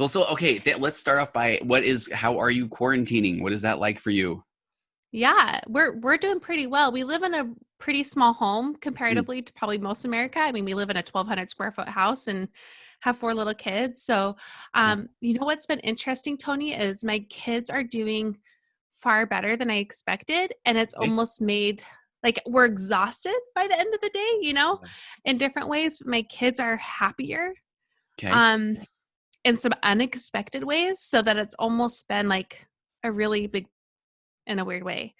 Well, so, okay, let's start off by how are you quarantining? What is that like for you? Yeah, we're doing pretty well. We live in a pretty small home Mm, comparatively to probably most America. I mean, we live in a 1,200 square foot house and have four little kids. So, yeah, you know what's been interesting, Tony, is my kids are doing far better than I expected, and it's okay, almost made like we're exhausted by the end of the day, yeah, in different ways. But my kids are happier, okay. um, in some unexpected ways, so that it's almost been like a really big in a weird way.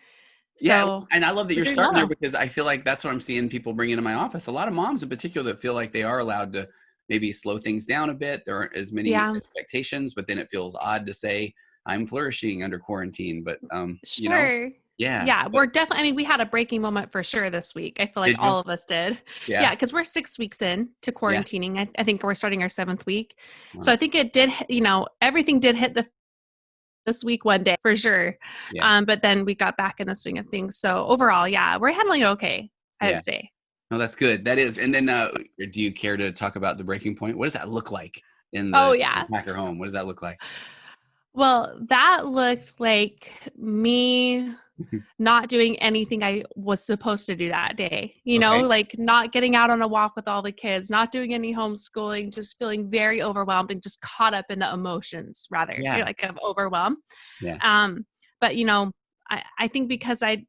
Yeah, So and I love that we're you're doing starting there well. because I feel like that's what I'm seeing people bring into my office. A lot of moms in particular that feel like they are allowed to maybe slow things down a bit. There aren't as many Yeah, expectations, but then it feels odd to say I'm flourishing under quarantine. But sure. yeah. Yeah, But we're definitely, I mean, we had a breaking moment for sure this week. I feel like did you? all of us did. Yeah, Yeah, because we're 6 weeks in to yeah. quarantining. I think we're starting our seventh week. So I Wow. think it did, everything did hit this week one day for sure. Yeah, But then we got back in the swing of things. So overall, yeah, we're handling it okay, I yeah. would say. No, that's good. That is. And then, do you care to talk about the breaking point? What does that look like in Oh, the yeah. Packer home? What does that look like? Well, that looked like me not doing anything I was supposed to do that day, Okay. like not getting out on a walk with all the kids, not doing any homeschooling, just feeling very overwhelmed and just caught up in the emotions rather, Yeah. like of overwhelm. Yeah. Um, but I think because I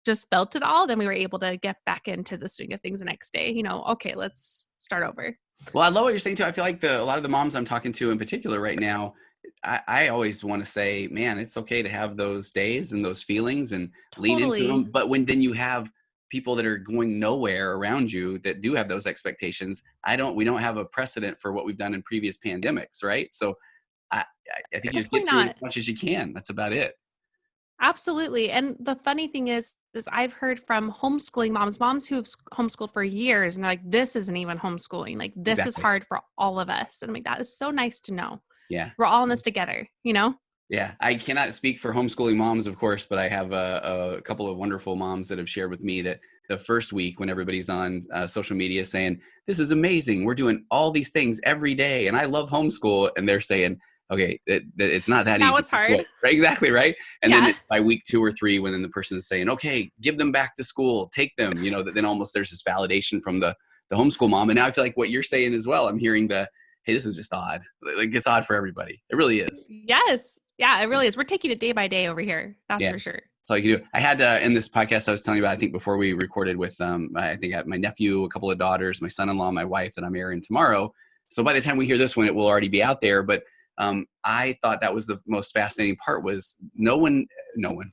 just felt it all, then we were able to get back into the swing of things the next day, okay, let's start over. Well, I love what you're saying too. I feel like a lot of the moms I'm talking to in particular right now, I always want to say, man, it's okay to have those days and those feelings and lean into Totally. them. But when then you have people that are going nowhere around you that do have those expectations, we don't have a precedent for what we've done in previous pandemics, right? So I, I think you just Definitely get through it as not. much as you can. That's about it. Absolutely. And the funny thing is I've heard from homeschooling moms who've homeschooled for years, and they're like, this isn't even homeschooling. Like, this is Exactly. hard for all of us. And I'm like, that is so nice to know. Yeah. We're all in this together. Yeah, I cannot speak for homeschooling moms, of course, but I have a couple of wonderful moms that have shared with me that the first week when everybody's on social media saying, this is amazing, we're doing all these things every day, and I love homeschool, and they're saying, okay, it's not that Now easy it's to hard. switch, right? Exactly, right? And then Yeah. by week 2 or 3, when then the person is saying, okay, give them back to school, take them, that then almost there's this validation from the homeschool mom. And now I feel like what you're saying as well, I'm hearing hey, this is just odd. Like it's odd for everybody. It really is. Yes. Yeah, it really is. We're taking it day by day over here. That's Yeah. for sure. That's all you can do. I had in this podcast I was telling you about, I think before we recorded with, I think I had my nephew, a couple of daughters, my son-in-law, my wife that I'm airing tomorrow. So by the time we hear this one, it will already be out there. But I thought that was the most fascinating part was no one,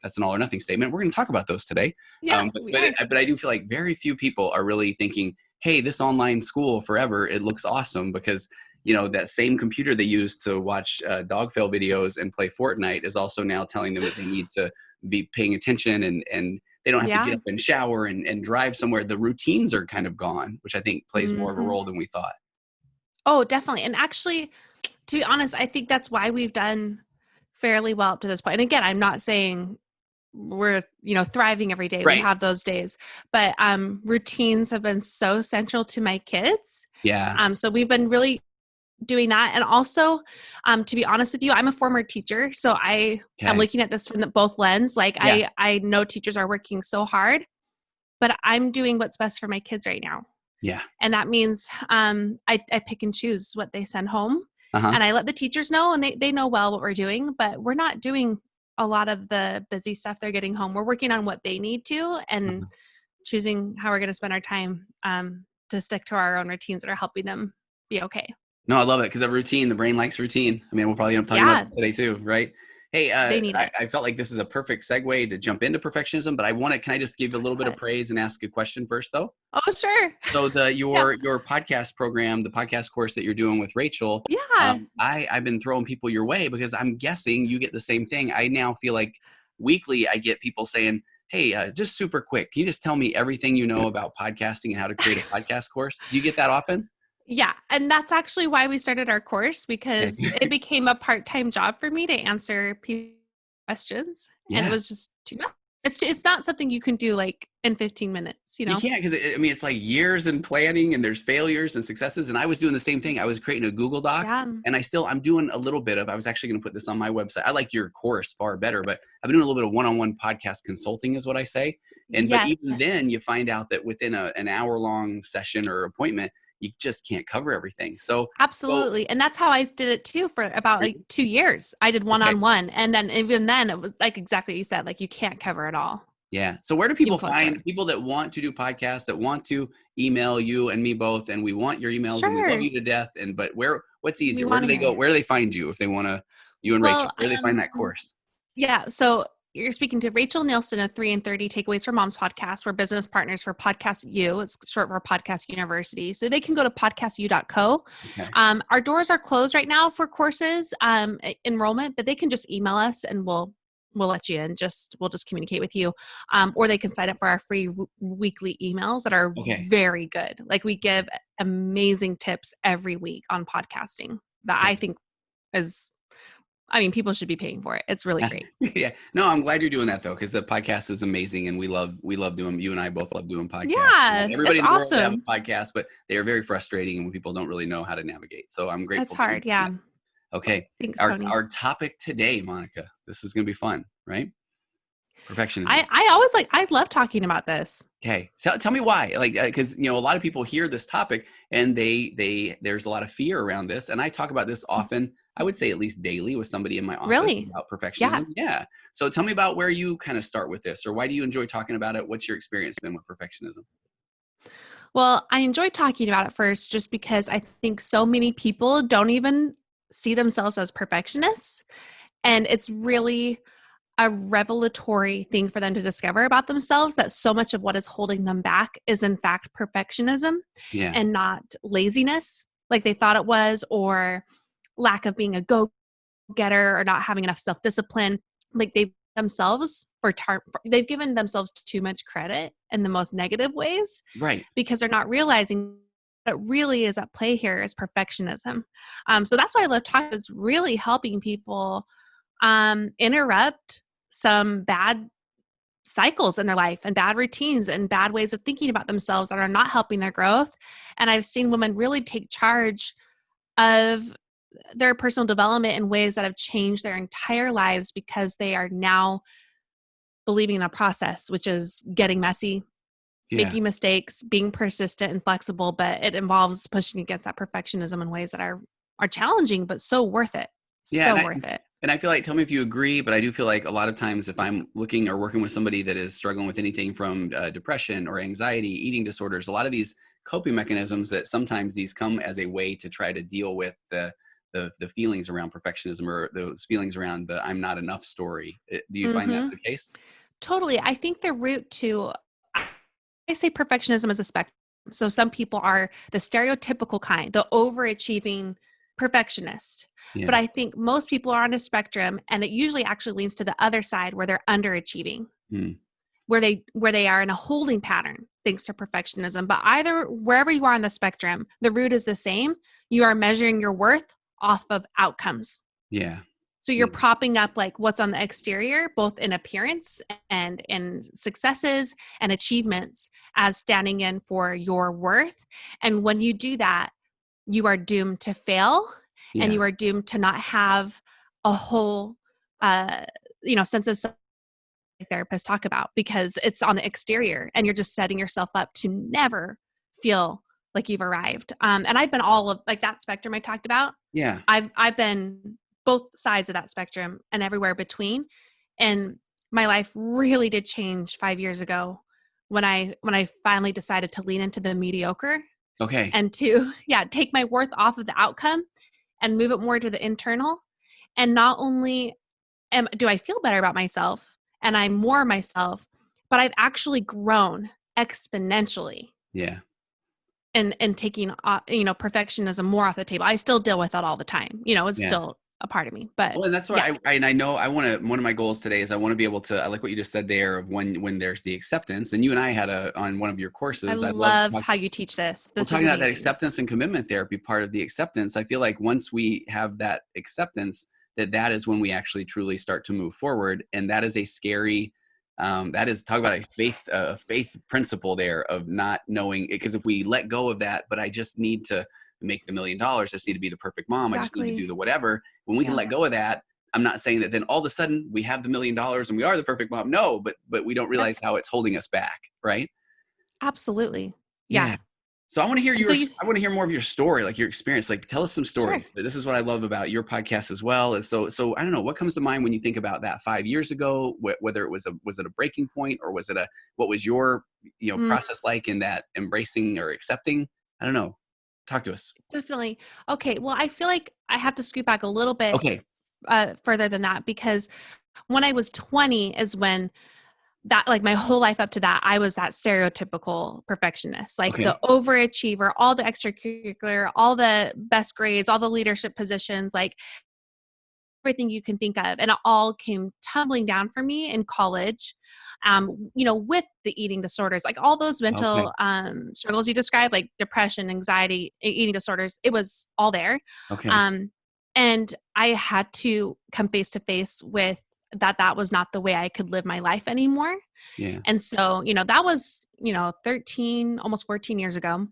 that's an all or nothing statement. We're going to talk about those today. Yeah, But, we but, are. but I do feel like very few people are really thinking, hey, this online school forever, it looks awesome because that same computer they use to watch dog fail videos and play Fortnite is also now telling them that they need to be paying attention and they don't have to get Yeah. up and shower and drive somewhere. The routines are kind of gone, which I think plays more of a Hmm. role than we thought. Oh, definitely. And actually, to be honest, I think that's why we've done fairly well up to this point. And again, I'm not saying we're thriving every day. We Right. have those days, but routines have been so central to my kids. Yeah. So we've been really doing that. And also, to be honest with you, I'm a former teacher, so I am Okay. looking at this from both lens. Like Yeah. I know teachers are working so hard, but I'm doing what's best for my kids right now. Yeah. And that means I pick and choose what they send home. Uh-huh. And I let the teachers know, and they know well what we're doing, but we're not doing a lot of the busy stuff they're getting home. We're working on what they need to and Uh-huh. choosing how we're going to spend our time to stick to our own routines that are helping them be okay. No, I love it because of routine. The brain likes routine. I mean, we'll probably end up talking about Yeah, that today too, right? Hey, they need it. I felt like this is a perfect segue to jump into perfectionism, but can I just give a little bit of But, praise and ask a question first, though? oh, sure. So Yeah. your podcast program, the podcast course that you're doing with Rachel, Yeah. I've been throwing people your way because I'm guessing you get the same thing. I now feel like weekly I get people saying, "Hey, just super quick, can you just tell me everything you know about podcasting and how to create a podcast course?" Do you get that often? Yeah. And that's actually why we started our course, Okay. because it became a part time job for me to answer people's questions. And it Yeah. was just too much. It's not something you can do like in 15 minutes, you You know? can't, because I mean, it's like years in planning, and there's failures and successes. And I was doing the same thing. I was creating a Google Doc, Yeah. and I'm doing a little bit of, I was actually going to put this on my website. I like your course far better, but I've been doing a little bit of one-on-one podcast consulting is what I say. But even Yes. then you find out that within an hour long session or appointment, you just can't cover everything. So Absolutely. And that's how I did it too for about like 2 years. I did okay. one-on-one. And then even then it was like exactly what you said, like you can't cover it all. Yeah. So where do Even people closer. find people that want to do podcasts, that want to email you and me both, and we want your emails and we love Sure. you to death? But what's We easier? Where want do to they hear go? you. Where do they find you if they want to, you and Rachel, Well, where do they find that course? yeah. So you're speaking to Rachel Nielsen of 3 and 30 Takeaways from Moms podcast. We're business partners for Podcast U. It's short for Podcast University. So they can go to podcastu.co. Okay. Our doors are closed right now for courses enrollment, but they can just email us and we'll let you in. We'll just communicate with you, or they can sign up for our free weekly emails that are Okay. very good. Like we give amazing tips every week on podcasting that I think is. I mean, people should be paying for it. It's really great. Yeah. No, I'm glad you're doing that though, because the podcast is amazing, and we love doing. You and I both love doing podcasts. Yeah, Everybody it's in the world to have awesome. a podcast, but they are very frustrating, and when people don't really know how to navigate. So I'm That's grateful that you're hard. doing Yeah. that. Okay. Thanks, Our Tony. our topic today, Monica. This is going to be fun, right? Perfectionism. I love talking about this. Okay, so tell me why. Like, because a lot of people hear this topic, and there's a lot of fear around this. And I talk about this often. I would say at least daily with somebody in my office Really? about Yeah. perfectionism. Yeah. So tell me about where you kind of start with this, or why do you enjoy talking about it? What's your experience been with perfectionism? Well, I enjoy talking about it first just because I think so many people don't even see themselves as perfectionists. And it's really a revelatory thing for them to discover about themselves that so much of what is holding them back is in fact perfectionism Yeah. and not laziness like they thought it was, or lack of being a go-getter, or not having enough self-discipline. Like they've given themselves too much credit in the most negative ways Right. because they're not realizing what really is at play here is perfectionism. So that's why I love talking. It's really helping people interrupt some bad cycles in their life and bad routines and bad ways of thinking about themselves that are not helping their growth. And I've seen women really take charge of their personal development in ways that have changed their entire lives because they are now believing in the process, which is getting messy, Yeah. making mistakes, being persistent and flexible, but it involves pushing against that perfectionism in ways that are challenging, but so worth it. Yeah. So worth it. And I feel like, tell me if you agree, but I do feel like a lot of times if I'm looking or working with somebody that is struggling with anything from depression or anxiety, eating disorders, a lot of these coping mechanisms, that sometimes these come as a way to try to deal with the feelings around perfectionism, or those feelings around the I'm not enough story. Do you find that's the case? Totally. I think the root to, I say perfectionism is a spectrum. So some people are the stereotypical kind, the overachieving perfectionist. Yeah. But I think most people are on a spectrum, and it usually actually leans to the other side where they're underachieving, where they are in a holding pattern thanks to perfectionism. But either wherever you are on the spectrum, the root is the same. You are measuring your worth off of outcomes. Yeah. So you're propping up like what's on the exterior, both in appearance and in successes and achievements, as standing in for your worth. And when you do that, you are doomed to fail, and you are doomed to not have a whole, sense of self therapists talk about, because it's on the exterior and you're just setting yourself up to never feel like you've arrived. And I've been all of like that spectrum I talked about. Yeah. I've been both sides of that spectrum and everywhere between. And my life really did change 5 years ago when I finally decided to lean into the mediocre. Okay. And to take my worth off of the outcome and move it more to the internal. And not only do I feel better about myself and I'm more myself, but I've actually grown exponentially. Yeah. And taking perfectionism more off the table. I still deal with it all the time. It's still a part of me. But well, and that's why I know I want to, one of my goals today is I want to be able to, I like what you just said there of when there's the acceptance, and you and I had on one of your courses. I love how you teach this. We're talking about that acceptance and commitment therapy part of the acceptance. I feel like once we have that acceptance, that is when we actually truly start to move forward. And that is a scary That is, talk about a faith principle there of not knowing, because if we let go of that, but I just need to make the $1,000,000, I just need to be the perfect mom, I just need to do Exactly. the whatever. When we can Yeah. let go of that, I'm not saying that then all of a sudden we have the $1,000,000 and we are the perfect mom. No, but we don't Yep. realize how it's holding us back, right? Absolutely. Yeah. Yeah. So I want to hear And so you I want to hear more of your story, like your experience. Like, tell us some sure. stories. This is what I love about your podcast as well. Is so I don't know, what comes to mind when you think about that 5 years ago, whether it was it a breaking point, or was it what was your, Mm, process like in that embracing or accepting? I don't know. Talk to us. definitely. Okay. Well, I feel like I have to scoot back a little bit Okay. further than that, because when I was 20 is when that, like, my whole life up to that, I was that stereotypical perfectionist, like the Okay. overachiever, all the extracurricular, all the best grades, all the leadership positions, like everything you can think of. And it all came tumbling down for me in college, with the eating disorders, like all those Okay. mental struggles you described, like depression, anxiety, eating disorders, it was all there. Okay. Um, and I had to come face to face with that was not the way I could live my life anymore. Yeah. And so, that was, 13, almost 14 years ago.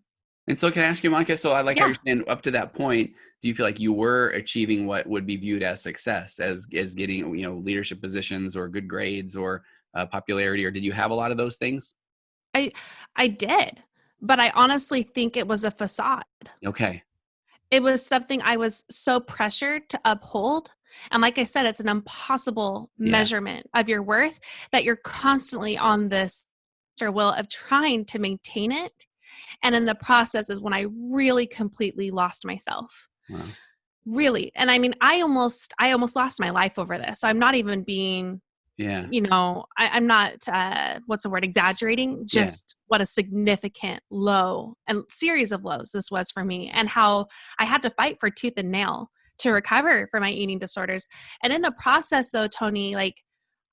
And so can I ask you, Monica, so I like how you're Yeah. saying up to that point, do you feel like you were achieving what would be viewed as success, as getting, leadership positions or good grades or popularity, or did you have a lot of those things? I I did, but I honestly think it was a facade. Okay. It was something I was so pressured to uphold. And like I said, it's an impossible Yeah. measurement of your worth that you're constantly on this will of trying to maintain it. And in the process is when I really completely lost myself. Wow. Really. And I mean, I almost lost my life over this. So I'm not even being, Yeah. I'm not, what's the word, exaggerating, Yeah. just what a significant low and series of lows this was for me, and how I had to fight for tooth and nail to recover from my eating disorders. And in the process, though, Tony, like,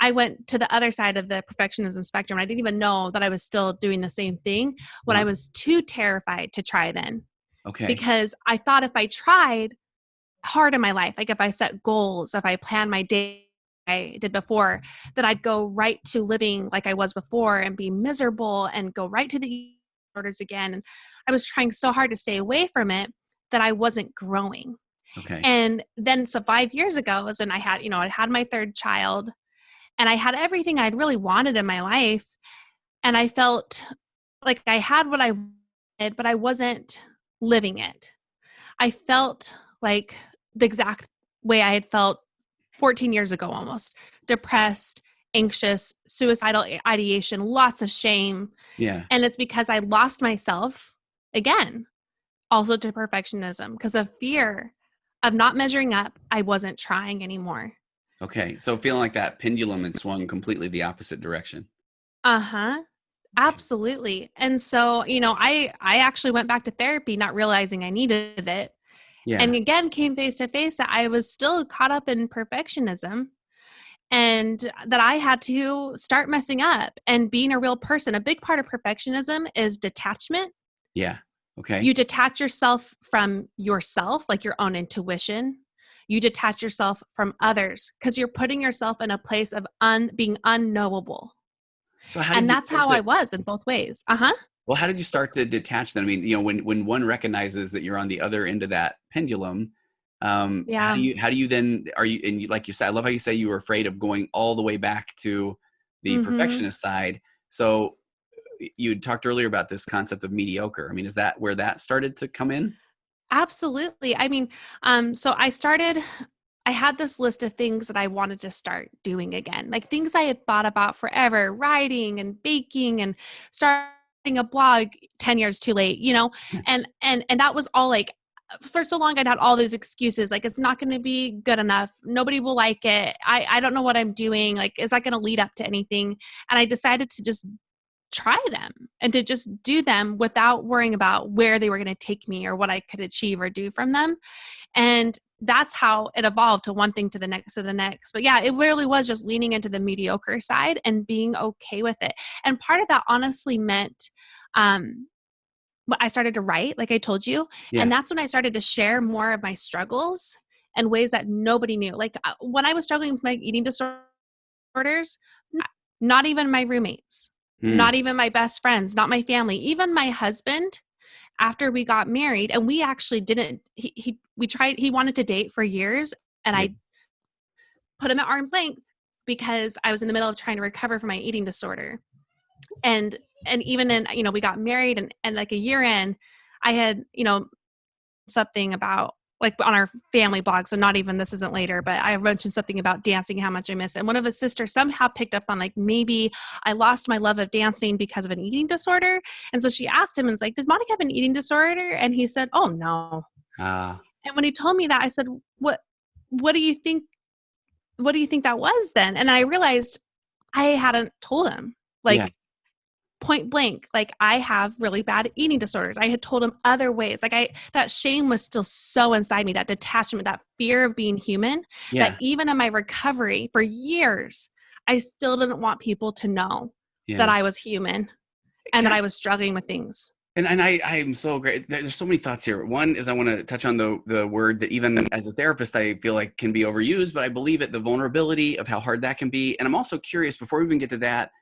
I went to the other side of the perfectionism spectrum. I didn't even know that I was still doing the same thing when I Wow. was too terrified to try then, Okay. because I thought if I tried hard in my life, like if I set goals, if I plan my day I did before, that I'd go right to living like I was before and be miserable and go right to the eating disorders again. And I was trying so hard to stay away from it that I wasn't growing. Okay. And then, so 5 years ago was when I had my third child, and I had everything I'd really wanted in my life. And I felt like I had what I wanted, but I wasn't living it. I felt like the exact way I had felt 14 years ago, almost depressed, anxious, suicidal ideation, lots of shame. Yeah. And it's because I lost myself again, also to perfectionism, because of fear of not measuring up. I wasn't trying anymore. Okay. So feeling like that pendulum had swung completely the opposite direction. Uh huh. Okay. Absolutely. And so, I actually went back to therapy, not realizing I needed it. And Yeah. again, came face to face that I was still caught up in perfectionism, and that I had to start messing up and being a real person. A big part of perfectionism is detachment. Yeah. Okay. You detach yourself from yourself, like your own intuition. You detach yourself from others because you're putting yourself in a place of being unknowable. So how And did you that's start how to I was in both ways. Uh huh. Well, how did you start to detach then? I mean, when one recognizes that you're on the other end of that pendulum, how Yeah. do you then, are you, and you, like you said, I love how you say you were afraid of going all the way back to the Mm hmm. perfectionist side. So you talked earlier about this concept of mediocre. I mean, is that where that started to come in? Absolutely. I mean, I had this list of things that I wanted to start doing again, like things I had thought about forever, writing and baking and starting a blog 10 years too late, and that was all, like, for so long I'd had all these excuses, like, it's not going to be good enough. Nobody will like it. I don't know what I'm doing. Like, is that going to lead up to anything? And I decided to just try them and to just do them without worrying about where they were going to take me or what I could achieve or do from them. And that's how it evolved to one thing to the next to the next. But yeah, it really was just leaning into the mediocre side and being okay with it. And part of that honestly meant, I started to write, like I told you. And Yeah. that's when I started to share more of my struggles and ways that nobody knew. Like, when I was struggling with my eating disorders, Not even my roommates, Hmm. not even my best friends, not my family, even my husband. After we got married, and we actually didn't, he wanted to date for years, and Yeah. I put him at arm's length because I was in the middle of trying to recover from my eating disorder. And even in, we got married, and like a year in, I had, something about, like, on our family blog, so not even, this isn't later, but I mentioned something about dancing, how much I missed. And one of his sisters somehow picked up on, like, maybe I lost my love of dancing because of an eating disorder. And so she asked him and was like, "Does Monica have an eating disorder?" And he said, "Oh, no." Ah. And when he told me that, I said, "What what do you think what do you think that was then?" And I realized I hadn't told him. Yeah. Like, point blank, like, I have really bad eating disorders. I had told him other ways. Like, that shame was still so inside me, that detachment, that fear of being human, that Yeah. even in my recovery for years, I still didn't want people to know that Yeah. I was human and Can that I, I was struggling with things. and I'm so great. There's so many thoughts here. One is I want to touch on the word that even as a therapist, I feel like can be overused, but I believe it, the vulnerability of how hard that can be. And I'm also curious, before we even get to that,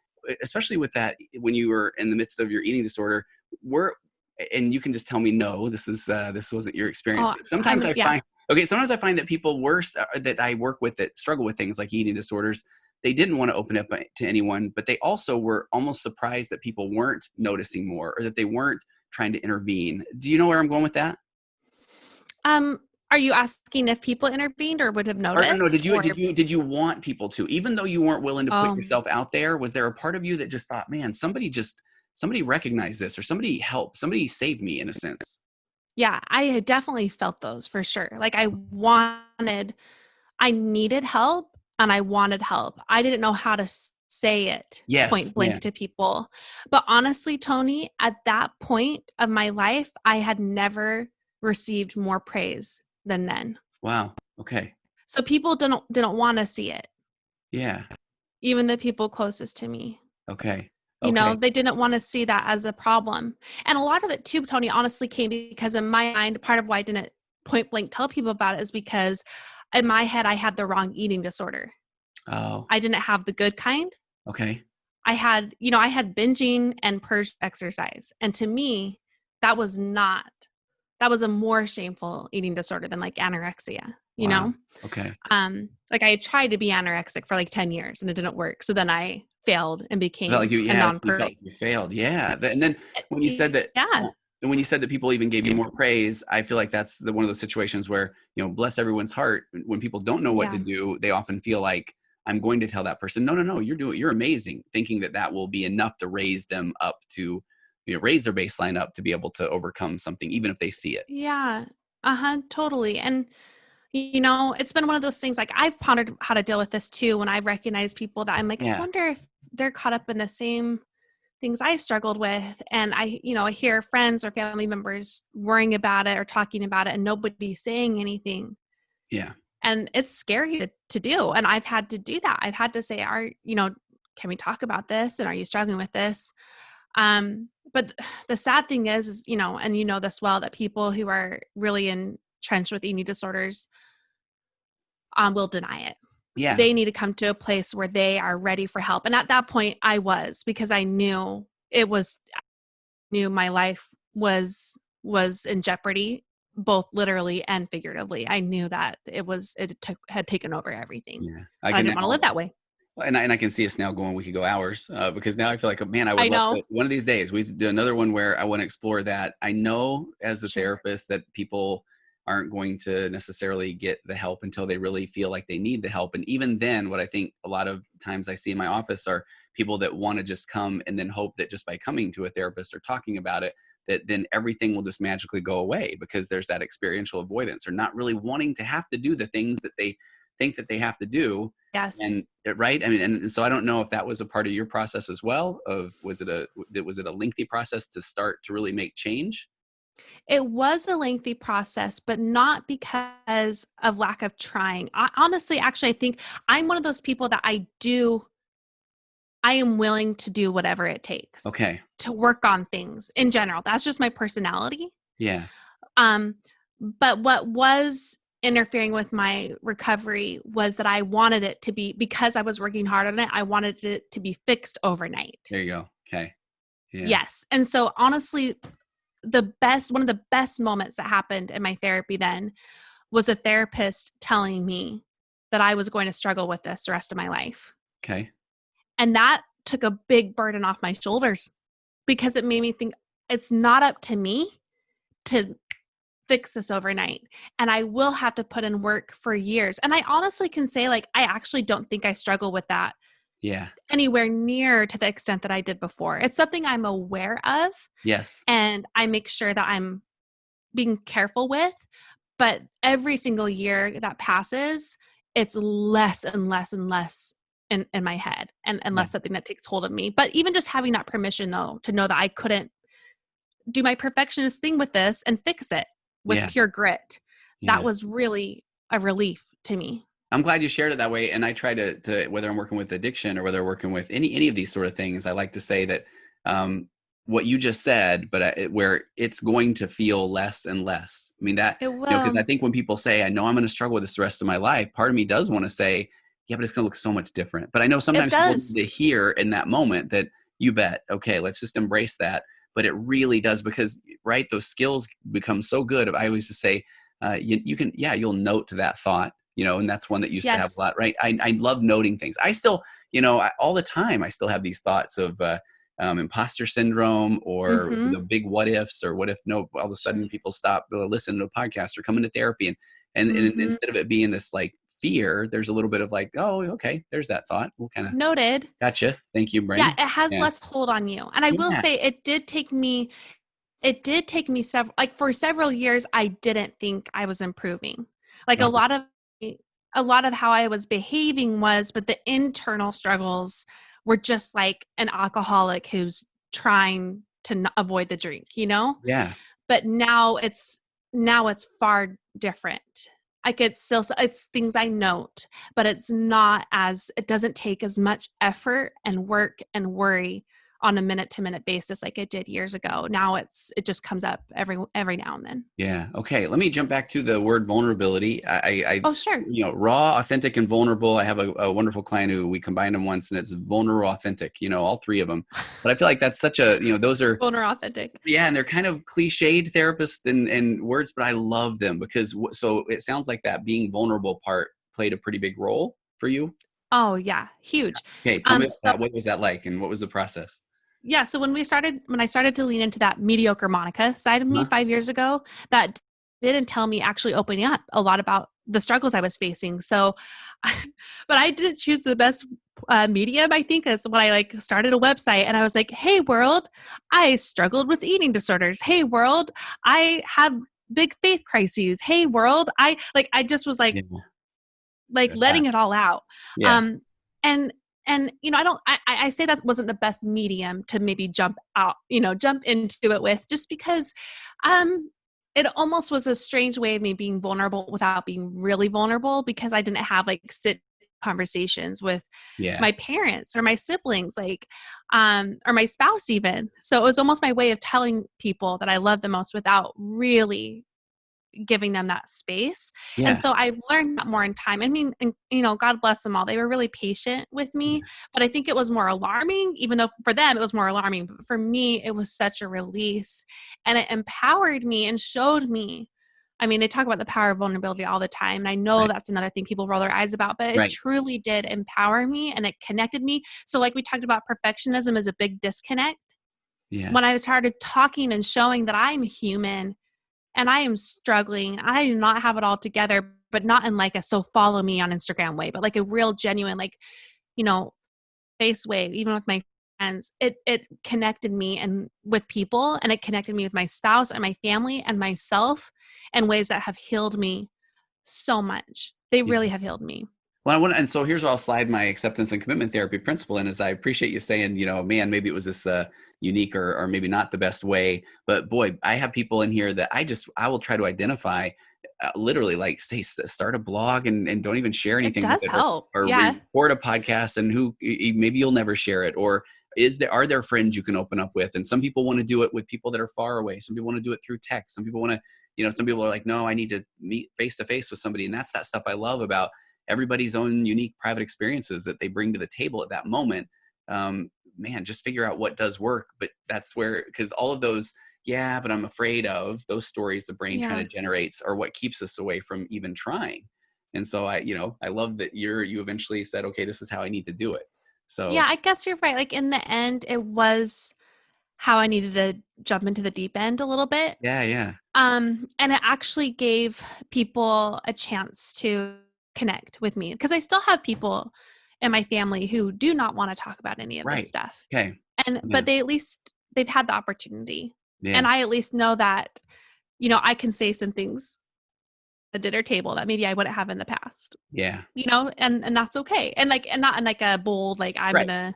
especially with that, when you were in the midst of your eating disorder, were, and you can just tell me, no, this wasn't your experience. Oh, But sometimes I yeah. find, okay, sometimes I find that people worse that I work with that struggle with things like eating disorders, they didn't want to open up to anyone, but they also were almost surprised that people weren't noticing more or that they weren't trying to intervene. Do you know where I'm going with that? Um, are you asking if people intervened or would have Or no, noticed, or did you want people to, even though you weren't willing to put um yourself out there, was there a part of you that just thought, man, somebody recognized this, or somebody helped, somebody saved me in a sense? yeah, I had definitely felt those for sure. Like, I needed help and I wanted help. I didn't know how to say it Yes. point Yeah. blank to people. But honestly, Tony, at that point of my life, I had never received more praise than then. Wow. Okay. So people didn't want to see it, Yeah. even the people closest to me. Okay. Okay. They didn't want to see that as a problem. And a lot of it too, Tony, honestly came because in my mind, part of why I didn't point blank tell people about it is because in my head, I had the wrong eating disorder. Oh. I didn't have the good kind. Okay. I had binging and purge exercise. And to me, that was not, that was a more shameful eating disorder than, like, anorexia, you Wow. know? Okay. Like, I had tried to be anorexic for like 10 years and it didn't work. So then I failed and Felt like became you, a yeah, so you felt non-purge. like you failed. Yeah. And then when you said that, Yeah. and when you said that people even gave you more praise, I feel like that's one of those situations where, bless everyone's heart. When people don't know what to Yeah. do, they often feel like, I'm going to tell that person, no, no, no, you're amazing, thinking that that will be enough to raise them up to, raise their baseline up to be able to overcome something, even if they see it. Yeah. Uh-huh. Totally. And it's been one of those things, like, I've pondered how to deal with this too when I recognize people that I'm like, I Yeah. wonder if they're caught up in the same things I struggled with. And I hear friends or family members worrying about it or talking about it and nobody's saying anything. Yeah. And it's scary to do. And I've had to do that. I've had to say, can we talk about this? And are you struggling with this? But the sad thing is, and this well, that people who are really entrenched with eating disorders will deny it. Yeah. They need to come to a place where they are ready for help. And at that point I was, because I knew knew my life was in jeopardy, both literally and figuratively. I knew that had taken over everything. Yeah. I And I can didn't want to live now, that way. and I can see us now going, we could go hours, because now I feel like, man, I would I love know. to, one of these days we do another one where I want to explore that. I know as a Sure. therapist that people aren't going to necessarily get the help until they really feel like they need the help. And even then, what I think a lot of times I see in my office are people that want to just come and then hope that just by coming to a therapist or talking about it, that then everything will just magically go away, because there's that experiential avoidance or not really wanting to have to do the things that they think that they have to do. Yes. And right, I mean, and so I don't know if that was a part of your process as well. Of was it a lengthy process to start to really make change? It was a lengthy process, but not because of lack of trying. Honestly, actually, I think I'm one of those people that I am willing to do whatever it takes Okay. to work on things in general. That's just my personality. Yeah. Um, but what was interfering with my recovery was that I wanted it to be, because I was working hard on it, I wanted it to be fixed overnight. There you go. Okay. Yeah. Yes. And so honestly, one of the best moments that happened in my therapy then was a therapist telling me that I was going to struggle with this the rest of my life. Okay. And that took a big burden off my shoulders, because it made me think it's not up to me to fix this overnight. And I will have to put in work for years. And I honestly can say, like, I actually don't think I struggle with that Yeah. anywhere near to the extent that I did before. It's something I'm aware of, Yes. and I make sure that I'm being careful with. But every single year that passes, it's less and less and less in my head, and Yeah. less something that takes hold of me. But even just having that permission, though, to know that I couldn't do my perfectionist thing with this and fix it with Yeah. pure grit, that Yeah. was really a relief to me. I'm glad you shared it that way. And I try to whether I'm working with addiction or whether I'm working with any of these sort of things, I like to say that what you just said, but where it's going to feel less and less. I mean that, It because I will. think when people say, I know I'm going to struggle with this the rest of my life, part of me does want to say, yeah, but it's going to look so much different. But I know It sometimes people does. need to hear in that moment that, you bet, okay, let's just embrace that. But it really does, because right, those skills become so good. I always just say, you can, yeah, you'll note that thought, and that's one that used to have a Yes. lot, right? I love noting things. I still, all the time, I still have these thoughts of imposter syndrome, or Mm-hmm. the big what ifs, or what if no, all of a sudden people stop listening to a podcast or coming to therapy, and Mm-hmm. instead of it being this like fear, there's a little bit of like, oh, okay, there's that thought. We'll kind of, Noted. gotcha. Thank you, Yeah, brain. it has Yeah. less hold on you. And I will Yeah. say it did take me for several years, I didn't think I was improving. Like Uh-huh. a lot of how I was behaving was, but the internal struggles were just like an alcoholic who's trying to avoid the drink. Yeah. But now it's far different. Like it's things I note, but it doesn't take as much effort and work and worry on a minute to minute basis like it did years ago. Now it just comes up every now and then. Yeah. Okay. Let me jump back to the word vulnerability. Oh, sure. Raw, authentic, and vulnerable. I have a wonderful client who we combined them once, and it's vulnerable, authentic, all three of them. But I feel like that's such a, those are, Vulnerable authentic. yeah, and they're kind of cliched therapists and words, but I love them because, so it sounds like that being vulnerable part played a pretty big role for you. Oh yeah, huge. Okay. Tell me about So that. What was that like, and what was the process? yeah, so when I started to lean into that mediocre Monica side of me Huh? 5 years ago, that didn't tell me actually opening up a lot about the struggles I was facing. So, but I didn't choose the best medium. I think that's when I started a website and I was like, "Hey world, I struggled with eating disorders. Hey world, I have big faith crises. Hey world, I just was Yeah. Yeah. letting it all out." Yeah. Um, and I say that wasn't the best medium to maybe jump into it with, just because it almost was a strange way of me being vulnerable without being really vulnerable, because I didn't have sit conversations with Yeah. my parents or my siblings, or my spouse even. So it was almost my way of telling people that I love the most without really giving them that space. And Yeah. so I've learned that more in time. I mean, and, God bless them all. They were really patient with me, but I think it was more alarming, even though for them it was more alarming. But for me, it was such a release, and it empowered me and showed me. I mean, they talk about the power of vulnerability all the time. And I know Right. that's another thing people roll their eyes about, but it Right. truly did empower me and it connected me. So like we talked about, perfectionism is a big disconnect. Yeah. When I started talking and showing that I'm human and I am struggling. I do not have it all together, but not in a so follow me on Instagram way, but a real genuine, you know, face way, even with my friends. It connected me and with people, and it connected me with my spouse and my family and myself in ways that have healed me so much. They Yeah. really have healed me. Well, and so here's where I'll slide my acceptance and commitment therapy principle in, is I appreciate you saying, man, maybe it was this unique or maybe not the best way, but boy, I have people in here that I will try to identify, literally like say, start a blog and don't even share It anything with does it, help. or Yeah. record a podcast, and maybe you'll never share it, or are there friends you can open up with? And some people want to do it with people that are far away. Some people want to do it through text. Some people want to, some people are like, no, I need to meet face to face with somebody. And that's that stuff I love about everybody's own unique private experiences that they bring to the table at that moment. Man, just figure out what does work. But that's where, because all of those, yeah, but I'm afraid of those stories the brain kind of generates are what keeps us away from even trying. And so I love that you eventually said, okay, this is how I need to do it. So yeah, I guess you're right. Like in the end, it was how I needed to jump into the deep end a little bit. yeah. And it actually gave people a chance to connect with me because I still have people in my family who do not want to talk about any of this stuff. Okay. But they've had the opportunity. Yeah. And I at least know that, I can say some things at the dinner table that maybe I wouldn't have in the past. Yeah. And that's okay. And not in like a bold, like I'm gonna,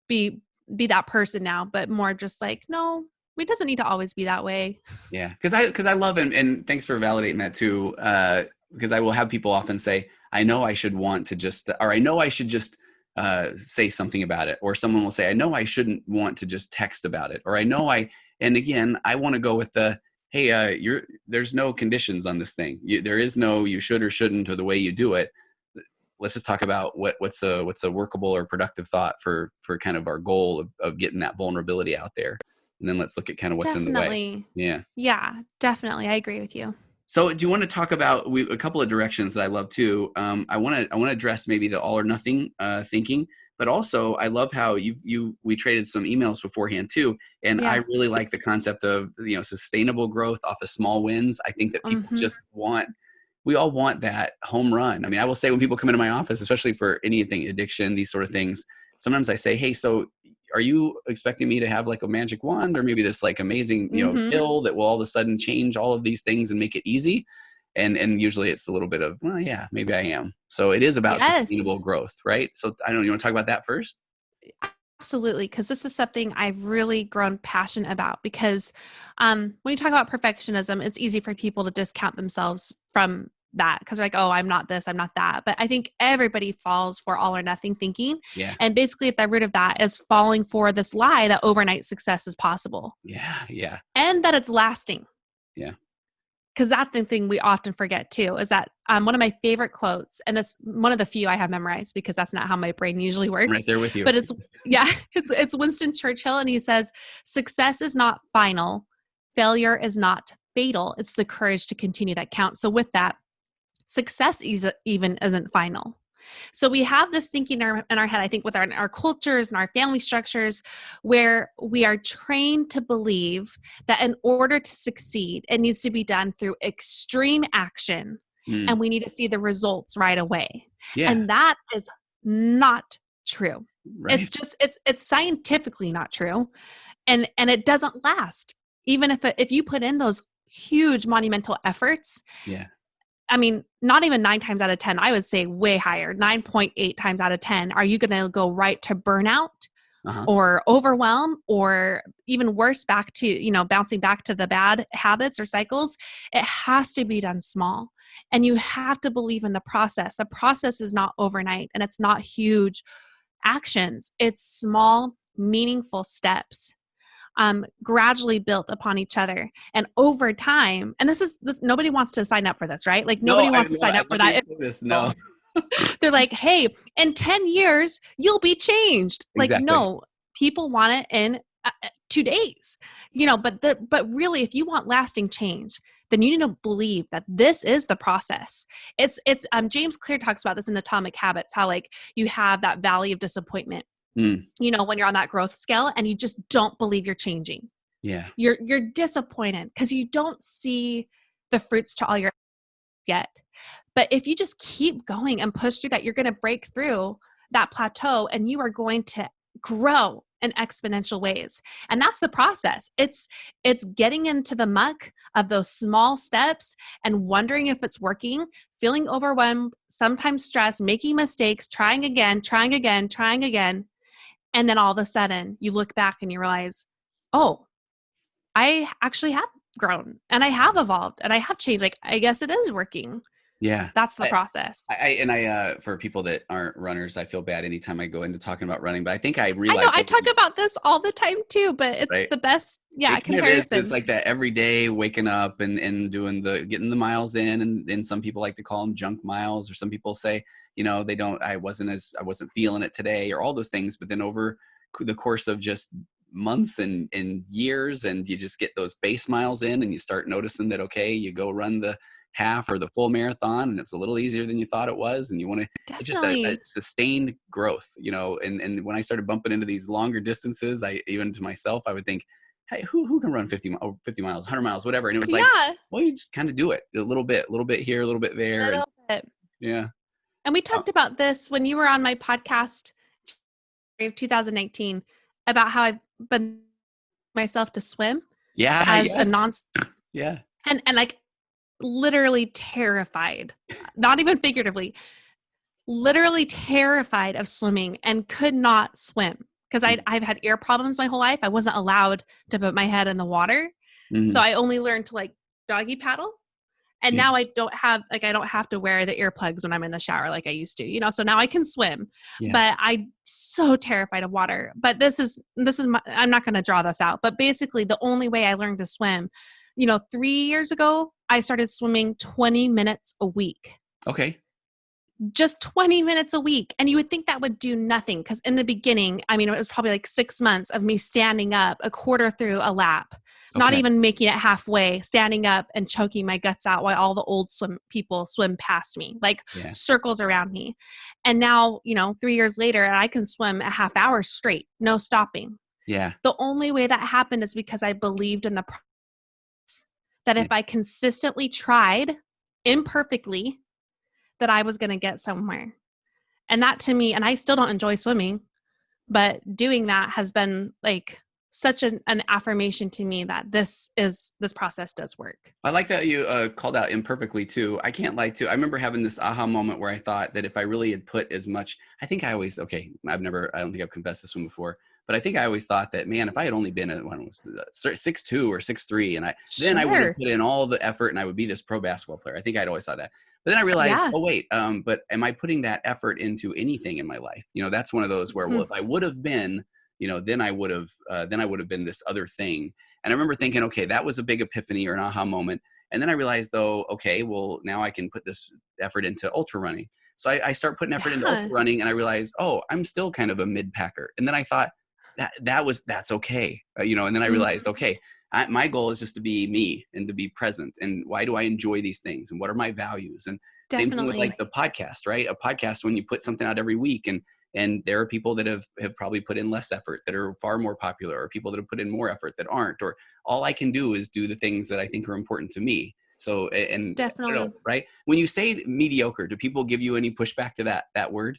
be that person now, but more just like, no, it doesn't need to always be that way. Yeah. Cause I love, and thanks for validating that too. Because I will have people often say, I know I should want to just, or I know I should just say something about it. Or someone will say, I know I shouldn't want to just text about it. Or and again, I want to go with the, hey, there's no conditions on this thing. There is no, you should or shouldn't, or the way you do it. Let's just talk about what's a workable or productive thought for kind of our goal of getting that vulnerability out there. And then let's look at kind of what's in the way. Yeah, definitely. I agree with you. So do you want to talk about a couple of directions that I love too? I want to address maybe the all or nothing thinking, but also I love how we traded some emails beforehand too. And I really like the concept of, sustainable growth off of small wins. I think that people we all want that home run. I mean, I will say when people come into my office, especially for anything, addiction, these sort of things, sometimes I say, hey, so are you expecting me to have like a magic wand or maybe this like amazing, pill that will all of a sudden change all of these things and make it easy? And usually it's a little bit of, well, yeah, maybe I am. So it is about sustainable growth, right? So I don't know, you want to talk about that first? Absolutely, because this is something I've really grown passionate about because when you talk about perfectionism, it's easy for people to discount themselves from that because they're like, oh, I'm not this, I'm not that. But I think everybody falls for all or nothing thinking. Yeah. And basically at the root of that is falling for this lie that overnight success is possible. Yeah. And that it's lasting. Yeah. Because that's the thing we often forget too, is that one of my favorite quotes, and that's one of the few I have memorized because that's not how my brain usually works. I'm right there with you. But it's Winston Churchill, and he says, success is not final. Failure is not fatal. It's the courage to continue that counts. So with that, success even isn't final. So we have this thinking in our head, I think, with our cultures and our family structures, where we are trained to believe that in order to succeed, it needs to be done through extreme action, and we need to see the results right away. Yeah. And that is not true. Right. It's just it's scientifically not true, and it doesn't last. Even if you put in those huge monumental efforts. Yeah. I mean, not even 9 times out of 10, I would say way higher, 9.8 times out of 10. Are you going to go right to burnout or overwhelm or even worse, back to, bouncing back to the bad habits or cycles? It has to be done small. And you have to believe in the process. The process is not overnight and it's not huge actions. It's small, meaningful steps. Gradually built upon each other and over time. And this nobody wants to sign up for this, right? Like nobody wants to sign up for that. No. They're like, hey, in 10 years, you'll be changed. Exactly. Like, no, people want it in 2 days, but really, if you want lasting change, then you need to believe that this is the process. It's James Clear talks about this in Atomic Habits, how like you have that valley of disappointment. When you're on that growth scale and you just don't believe you're changing. Yeah. You're disappointed because you don't see the fruits to all your yet. But if you just keep going and push through that, you're going to break through that plateau and you are going to grow in exponential ways. And that's the process. It's getting into the muck of those small steps and wondering if it's working, feeling overwhelmed, sometimes stressed, making mistakes, trying again. And then all of a sudden you look back and you realize, oh, I actually have grown and I have evolved and I have changed. Like, I guess it is working. Yeah. That's the I, process. for people that aren't runners, I feel bad anytime I go into talking about running, but I think I I know realized I over talk about this all the time too, but it's right? the best, yeah, It kind of is. It's comparison. like that every day waking up and getting the miles in. And some people like to call them junk miles, or some people say, I wasn't feeling it today, or all those things. But then over the course of just months and years, and you just get those base miles in, and you start noticing that, okay, you go run the half or the full marathon, and it's a little easier than you thought it was. And you want to, it's just a Definitely. sustained growth, and when I started bumping into these longer distances, even to myself, I would think, hey, who can run 50 miles, 100 miles, whatever. And it was like, Yeah, well, you just kind of do it a little bit here, a little bit there. And little bit. yeah. And we Uh, talked about this when you were on my podcast of 2019 about how I've been myself to swim yeah. as a Yeah. non Yeah. and like literally terrified, not even figuratively, literally terrified of swimming and could not swim because I've had ear problems my whole life. I wasn't allowed to put my head in the water. So Mm-hmm. I only learned to like doggy paddle. And Yeah. now I don't have to wear the earplugs when I'm in the shower like I used to, so now I can swim, Yeah. but I'm so terrified of water. But I'm not going to draw this out, but basically the only way I learned to swim, 3 years ago, I started swimming 20 minutes a week, Okay. just 20 minutes a week. And you would think that would do nothing because in the beginning, I mean, it was probably like 6 months of me standing up a quarter through a lap, not Okay. even making it halfway, standing up and choking my guts out while all the old people swim past me, like Yeah. circles around me. And now, 3 years later, I can swim a half hour straight, no stopping. Yeah. The only way that happened is because I believed in the process, that Yeah. if I consistently tried imperfectly, that I was going to get somewhere. And that to me, and I still don't enjoy swimming, but doing that has been like such an affirmation to me that this process does work. I like that you called out imperfectly too. I can't lie to. I remember having this aha moment where I thought that if I really had put as much, I don't think I've confessed this one before, but I think I always thought that, man, if I had only been at 6'2" or 6'3", then I would have Sure. put in all the effort and I would be this pro basketball player. I think I'd always thought that. But then I realized, Yeah. oh wait, but am I putting that effort into anything in my life? That's one of those where, well, Mhm. if I would have been, then I would have been this other thing. And I remember thinking, okay, that was a big epiphany or an aha moment. And then I realized, though, okay, well, now I can put this effort into ultra running. So I start putting effort into ultra Yeah. running, and I realized, oh, I'm still kind of a mid packer. And then I thought that's okay, And then I Mm, realized, okay, my goal is just to be me and to be present. And why do I enjoy these things? And what are my values? And same thing with like definitely. the podcast, right? A podcast, when you put something out every week, and there are people that have probably put in less effort that are far more popular, or people that have put in more effort that aren't, or all I can do is do the things that I think are important to me. So, and I don't know, Definitely. right? When you say mediocre, do people give you any pushback to that word?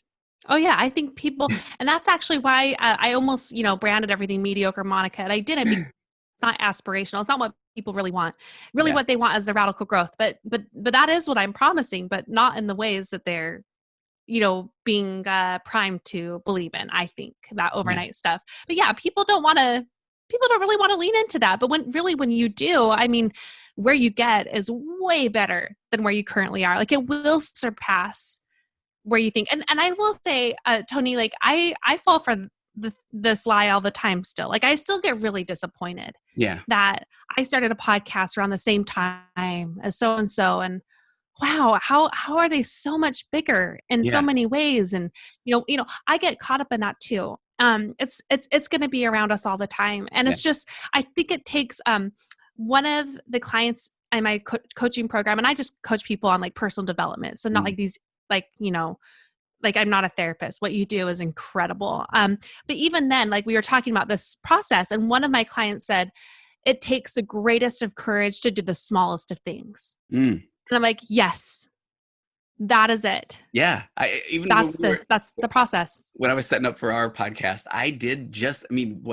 Oh yeah, I think people, and that's actually why I almost, branded everything mediocre Monica. And I didn't because it's not aspirational. It's not what people really want. Really, Yeah. what they want is a radical growth. But that is what I'm promising, but not in the ways that they're being primed to believe in. I think that Yeah. overnight stuff. But yeah, people don't really want to lean into that. But when you do, I mean, where you get is way better than where you currently are. Like it will surpass where you think. And I will say, Tony, like I fall for this lie all the time still. Like I still get really disappointed Yeah. that I started a podcast around the same time as so and so, and wow, how are they so much bigger in so Yeah. many ways? And I get caught up in that too. It's going to be around us all the time, and Yeah. it's just I think it takes one of the clients in my coaching program, and I just coach people on like personal development, so not Mm. like these like like I'm not a therapist. What you do is incredible. But even then, like we were talking about this process, and one of my clients said it takes the greatest of courage to do the smallest of things. Mm. And I'm like, yes, that is it. Yeah. Even That's the process. when I was setting up for our podcast, I did I mean,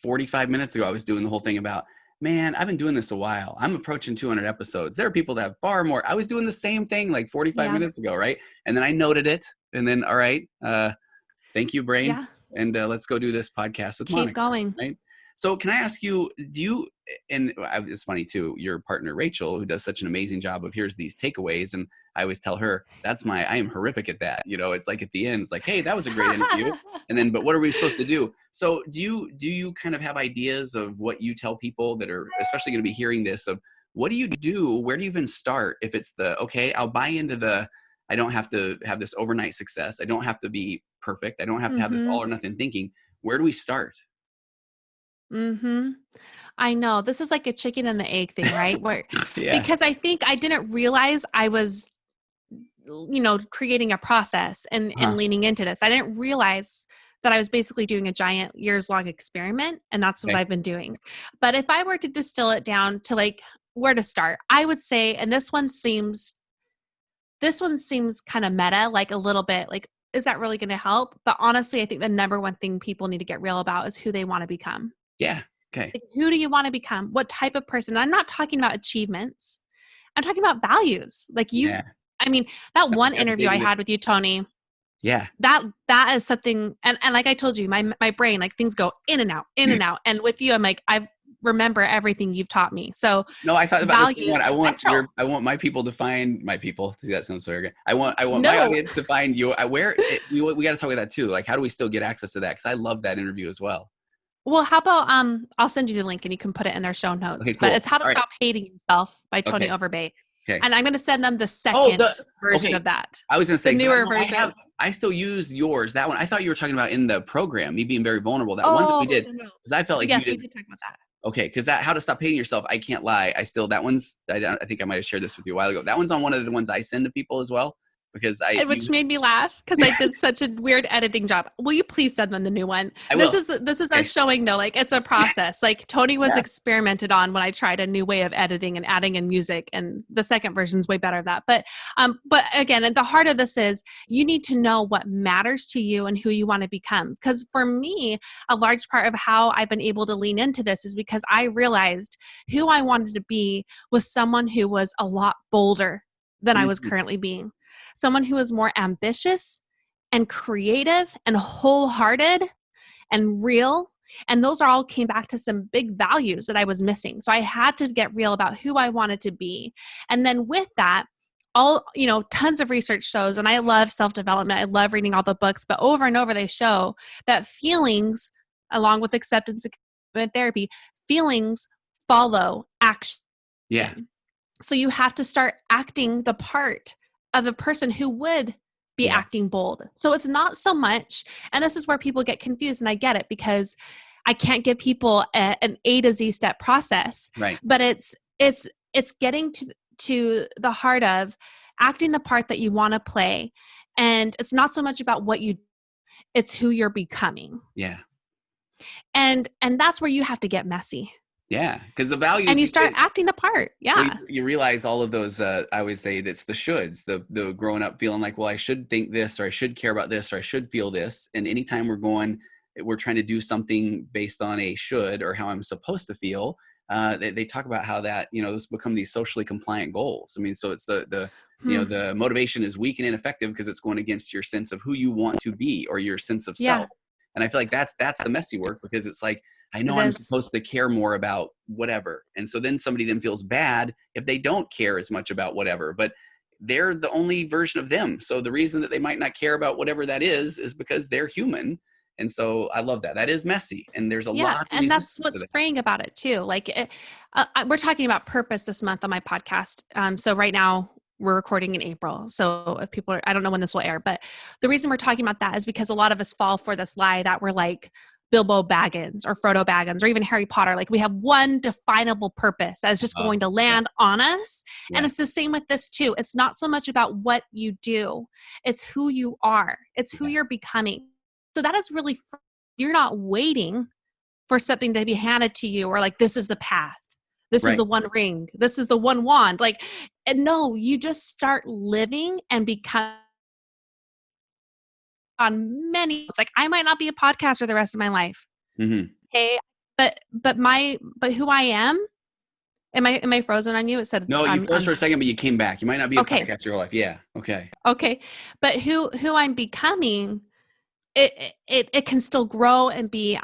45 minutes ago, I was doing the whole thing about, man, I've been doing this a while. I'm approaching 200 episodes. There are people that have far more. I was doing the same thing like 45 Yeah. minutes ago, right? And then I noted it. And then, all right, thank you, brain. Yeah. And let's go do this podcast with Keep Monica, going. right? So can I ask you, do you, and it's funny too, your partner, Rachel, who does such an amazing job of here's these takeaways. And I always tell her I am horrific at that. It's like at the end, it's like, hey, that was a great interview. And then, but what are we supposed to do? So do you kind of have ideas of what you tell people that are especially going to be hearing this, of what do you do? Where do you even start? If it's okay, I'll buy into I don't have to have this overnight success. I don't have to be perfect. I don't have to have this Mm-hmm. all or nothing thinking. Where do we start? Mm-hmm. I know. This is like a chicken and the egg thing, right? Yeah. Because I think I didn't realize I was, creating a process and Uh-huh. leaning into this. I didn't realize that I was basically doing a giant years long experiment, and that's what Okay. I've been doing. But if I were to distill it down to like where to start, I would say, and this one seems kind of meta, like a little bit like, is that really going to help? But honestly, I think the number one thing people need to get real about is who they want to become. Yeah. Okay. Like, who do you want to become? What type of person? And I'm not talking about achievements. I'm talking about values. Like Yeah. I mean, that That was one kind of interview big I in it. had with you, Tony, Yeah. that is something, and like I told you, my brain, like things go in and out, in and out. And with you, I'm like, I remember everything you've taught me. So No, I thought about the same one. values are central. I want my people to find my people. See, that sounds so arrogant. I want my No. audience to find you. We got to talk about that too. Like, how do we still get access to that? Because I love that interview as well. Well, how about I'll send you the link and you can put it in their show Okay, notes. But cool. it's How to All right. Stop Hating Yourself by Tony Okay. Overbay. Okay. And I'm going to send them the Oh, second version okay. of that, I was gonna the say, because newer version. I still use yours. That one. I thought you were talking about in the program, me being very vulnerable. That one that Oh, we did, no. because I felt like you Yes, we did. did talk about that. Okay, because that how to stop hating yourself. I can't lie. That one's. I think I might have shared this with you a while ago. That one's on one of the ones I send to people as well, because I And which use. made me laugh because I did such a weird editing job. Will you please send them the new one? I This will. is this is Okay. us showing though, like it's a process. Like Tony was Yeah. experimented on when I tried a new way of editing and adding in music, and the second version is way better at that. But again, at the heart of this is you need to know what matters to you and who you want to become. Because for me, a large part of how I've been able to lean into this is because I realized who I wanted to be was someone who was a lot bolder than I was Mhm. currently being, someone who is more ambitious and creative and wholehearted and real. And those all came back to some big values that I was missing. So I had to get real about who I wanted to be. And then with that, tons of research shows, and I love self-development. I love reading all the books, but over and over they show that feelings, along with acceptance and commitment therapy, feelings follow action. Yeah. So you have to start acting the part of a person who would be Yeah. acting bold. So it's not so much, and this is where people get confused, and I get it because I can't give people an A to Z step process, Right. but it's getting to the heart of acting the part that you want to play, and it's not so much about what you, it's who you're becoming, Yeah. and that's where you have to get messy, Yeah. Because the and values. you start acting the part. Well, Yeah. you realize all of those. I always say that's the shoulds, the growing up feeling like, well, I should think this, or I should care about this, or I should feel this. And anytime we're trying to do something based on a should or how I'm supposed to feel. They talk about how that those become these socially compliant goals. I mean, so it's Hmm. the motivation is weak and ineffective because it's going against your sense of who you want to be or your sense of Yeah, self. And I feel like that's the messy work, because it's like, I know it I'm is. supposed to care more about whatever. And so then somebody then feels bad if they don't care as much about whatever, but they're the only version of them. So the reason that they might not care about whatever that is because they're human. And so I love that. That is messy. And there's a Yeah, lot of and that's resistance to what's that. freeing about it too. We're talking about purpose this month on my podcast. So right now we're recording in April. So if people are, I don't know when this will air, but the reason we're talking about that is because a lot of us fall for this lie that we're like Bilbo Baggins or Frodo Baggins or even Harry Potter. Like we have one definable purpose that's just going to Yeah. land on us. And Yeah. it's the same with this too. It's not so much about what you do, it's who you are, it's who Yeah. you're becoming. So that is really, you're not waiting for something to be handed to you or like, this is the path. This is Right. the one ring. This is the one wand. Like, and no, you just start living and become on many. It's like, I might not be a podcaster the rest of my life. Hmm. Hey, but who I am I frozen on you? It said it's No, you froze for a second, but you came back. You might not be a okay. podcaster your life. Yeah. Okay. Okay. But who I'm becoming, it can still grow and be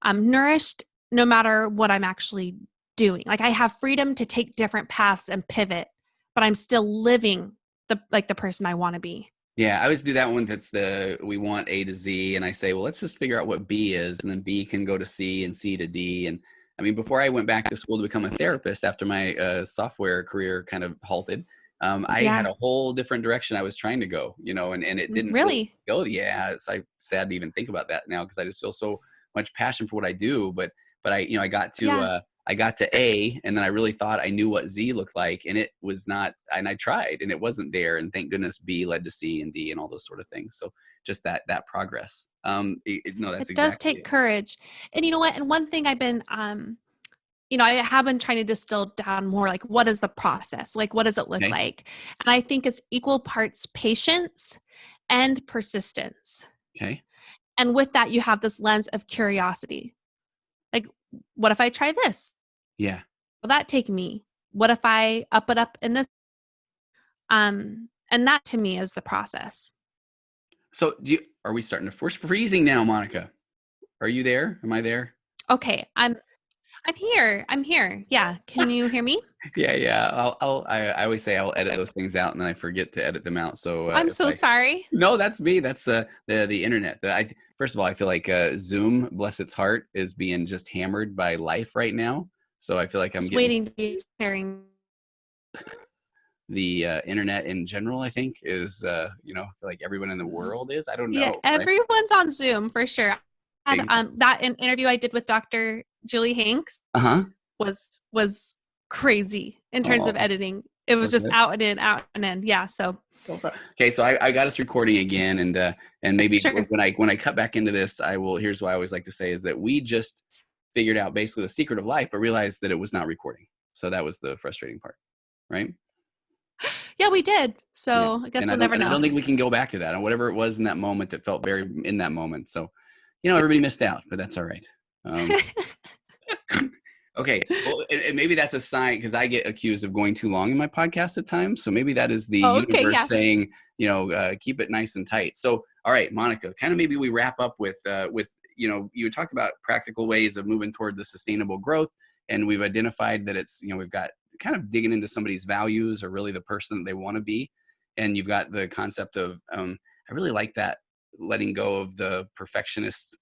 nourished no matter what I'm actually doing. Like I have freedom to take different paths and pivot, but I'm still living the person I want to be. Yeah, I always do that one. That's we want A to Z, and I say, well, let's just figure out what B is, and then B can go to C and C to D. And I mean, before I went back to school to become a therapist after my software career kind of halted, I had Yeah. a whole different direction I was trying to go, and it didn't really Really? go. Yeah, it's like sad to even think about that now because I just feel so much passion for what I do. But Yeah. I got to A, and then I really thought I knew what Z looked like, and it was not. And I tried, and it wasn't there. And thank goodness B led to C and D and all those sort of things. So just that progress. No, that's It does exactly take it. courage. And you know what? And one thing I've been I have been trying to distill down more like what is the process? Like what does it look Okay. like? And I think it's equal parts patience and persistence. Okay. And with that you have this lens of curiosity. Like what if I try this? Yeah. Will that take me? What if I up it up in this? And that to me is the process. So are we starting to force freezing now, Monica? Are you there? Am I there? Okay, I'm here. I'm here. Yeah. Can you hear me? Yeah, yeah. I always say I'll edit those things out, and then I forget to edit them out. So I'm if so I sorry. no, that's me. That's the internet. First of all, I feel like Zoom, bless its heart, is being just hammered by life right now. So I feel like I'm Just getting waiting to be staring. the internet in general. I think is I feel like everyone in the world is. I don't Yeah, know, right? everyone's on Zoom for sure. I had that an interview I did with Dr. Julie Hanks Uh huh. was crazy in terms of Oh, editing. It was was just it? out and in, out and in. Yeah. So So far. Okay, so I got us recording again, and maybe sure. when I cut back into this, I will. Here's what I always like to say is that we just figured out basically the secret of life, but realized that it was not recording. So that was the frustrating part, right? Yeah, we did. Yeah, So I guess and we'll never I know. don't think we can go back to that, and whatever it was in that moment that felt very in that moment. So, everybody missed out, but that's all right. Um, Okay. Well, and maybe that's a sign because I get accused of going too long in my podcast at times. So maybe that is the Oh, okay. universe Yeah. saying, keep it nice and tight. So, all right, Monica, kind of maybe we wrap up with you talked about practical ways of moving toward the sustainable growth, and we've identified that it's we've got kind of digging into somebody's values or really the person that they want to be, and you've got the concept of I really like that letting go of the perfectionist.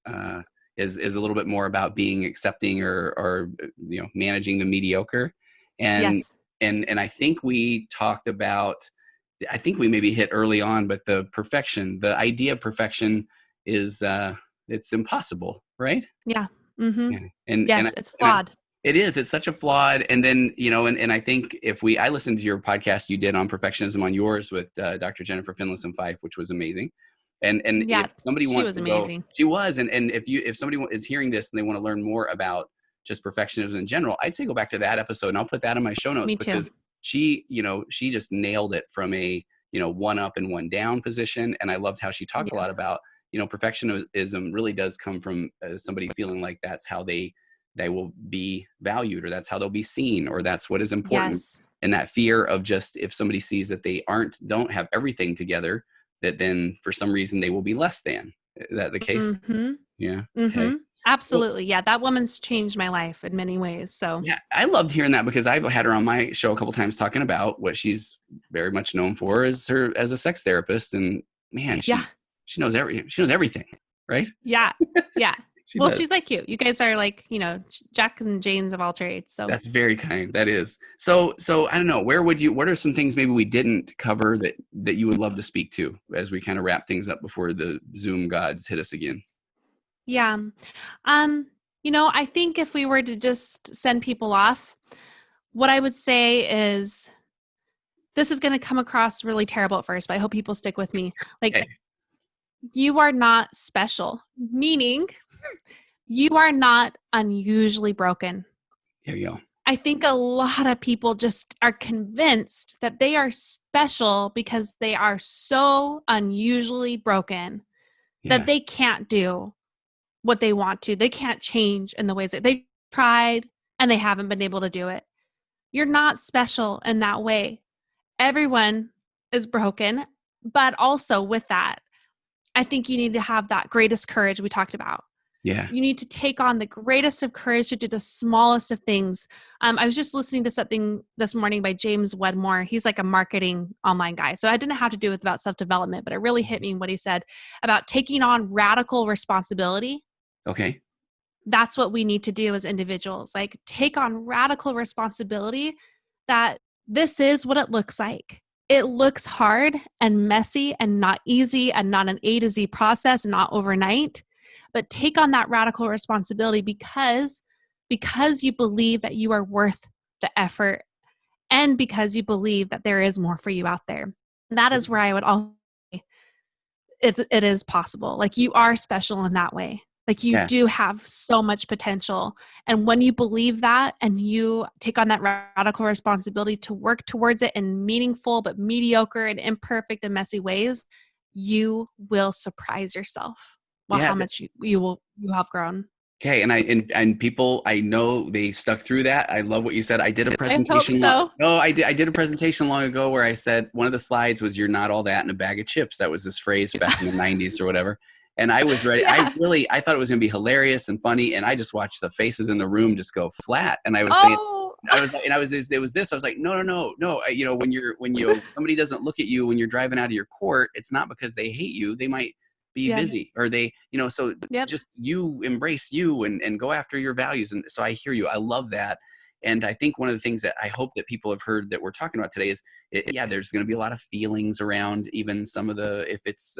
Is a little bit more about being accepting or managing the mediocre, and Yes. and I think we talked about, I think we maybe hit early on, but the idea of perfection is it's impossible, right? Yeah. Mm-hmm. Yeah. And Yes, it's flawed. it is. It's such a flawed. And then, and I think I listened to your podcast you did on perfectionism on yours with Dr. Jennifer Finlayson Fife, which was amazing. And Yeah. if somebody She wants was to go, amazing. she was. And if somebody is hearing this and they want to learn more about just perfectionism in general, I'd say go back to that episode, and I'll put that in my show notes Me too. because she just nailed it from a, one up and one down position. And I loved how she talked a Yeah. lot about, perfectionism really does come from somebody feeling like that's how they will be valued, or that's how they'll be seen, or that's what is important. Yes. And that fear of just, if somebody sees that they don't have everything together, that then for some reason they will be less than. Is that the case? Mm-hmm. Yeah. Okay. Mm-hmm. Well, Absolutely. Yeah. That woman's changed my life in many ways. So yeah, I loved hearing that because I've had her on my show a couple times talking about what she's very much known for as a sex therapist. And man, yeah. she knows she knows everything, right? Yeah. Yeah. She Well, does. she's like you. You guys are like, Jack and Janes of all trades. So That's very kind. That is. So I don't know, what are some things maybe we didn't cover that you would love to speak to as we kind of wrap things up before the Zoom gods hit us again? yeah. I think if we were to just send people off, what I would say is this is going to come across really terrible at first, but I hope people stick with me. Like, Okay. you are not special, meaning you are not unusually broken. There you go. I think a lot of people just are convinced that they are special because they are so unusually broken that Yeah. they can't do what they want to. They can't change in the ways that they tried and they haven't been able to do it. You're not special in that way. Everyone is broken, but also with that, I think you need to have that greatest courage we talked about. Yeah. You need to take on the greatest of courage to do the smallest of things. I was just listening to something this morning by James Wedmore. He's like a marketing online guy. So I didn't have to do with about self-development, but it really hit me what he said about taking on radical responsibility. Okay. That's what we need to do as individuals, like take on radical responsibility that this is what it looks like. It looks hard and messy and not easy and not an A to Z process, not overnight, but take on that radical responsibility because you believe that you are worth the effort and because you believe that there is more for you out there. That is where I would also say it is possible. Like you are special in that way. Like you Yeah. do have so much potential. And when you believe that and you take on that radical responsibility to work towards it in meaningful but mediocre and imperfect and messy ways, you will surprise yourself. Well, Yeah. how much you have grown. Okay, and people, I know they stuck through that. I love what you said. I did a I hope presentation so. no, I did a presentation long ago where I said one of the slides was "You're not all that in a bag of chips." That was this phrase back in the '90s or whatever. And I was ready. Yeah. I thought it was going to be hilarious and funny, and I just watched the faces in the room just go flat. And I was saying, Oh, I was like, and I was this, it was this. I was like, no, no, no, no. You know, when you somebody doesn't look at you when you're driving out of your court, it's not because they hate you. They might be yeah. busy, or they, you know, so Yep. just you embrace you and go after your values. And so I hear you. I love that. And I think one of the things that I hope that people have heard that we're talking about today is, yeah, there's going to be a lot of feelings around even some of the, if it's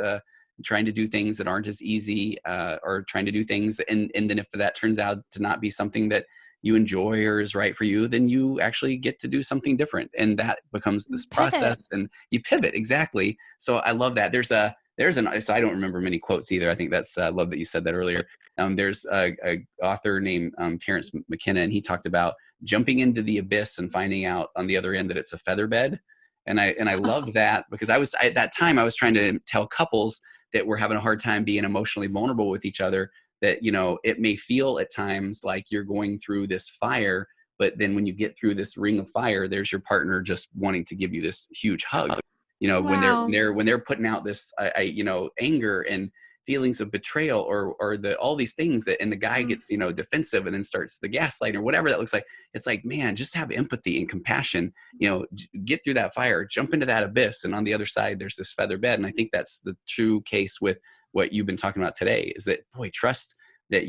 trying to do things that aren't as easy, or trying to do things. And then if that turns out to not be something that you enjoy or is right for you, then you actually get to do something different. And that becomes this Pivot. process and you pivot. Exactly. So I love that. So I don't remember many quotes either. I think that's, I love that you said that earlier. There's a author named Terrence McKenna, and he talked about jumping into the abyss and finding out on the other end that it's a feather bed. And I loved that because at that time I was trying to tell couples that were having a hard time being emotionally vulnerable with each other, that, you know, it may feel at times like you're going through this fire, but then when you get through this ring of fire, there's your partner just wanting to give you this huge hug. You know, Wow. when they're putting out this, you know, anger and feelings of betrayal or all these things that, and the guy gets, you know, defensive and then starts the gaslighting or whatever that looks like. It's like, man, just have empathy and compassion, you know, get through that fire, jump into that abyss. And on the other side, there's this feather bed. And I think that's the true case with what you've been talking about today, is that, boy, trust that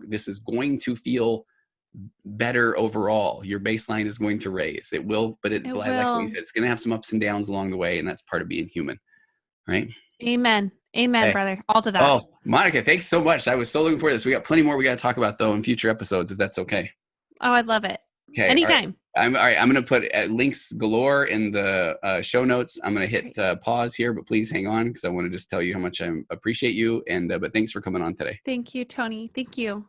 this is going to feel better overall. Your baseline is going to raise. It will, but It like what you will. said, it's going to have some ups and downs along the way. And that's part of being human. Right. Amen. Amen, Hey. brother. All to that. Oh, Monica, thanks so much. I was so looking forward to this. We got plenty more we got to talk about though in future episodes, if that's okay. Oh, I'd love it. Okay. All right. Anytime. All right. I'm going to put links galore in the show notes. I'm going to hit pause here, but please hang on because I want to just tell you how much I appreciate you. And but thanks for coming on today. Thank you, Tony. Thank you.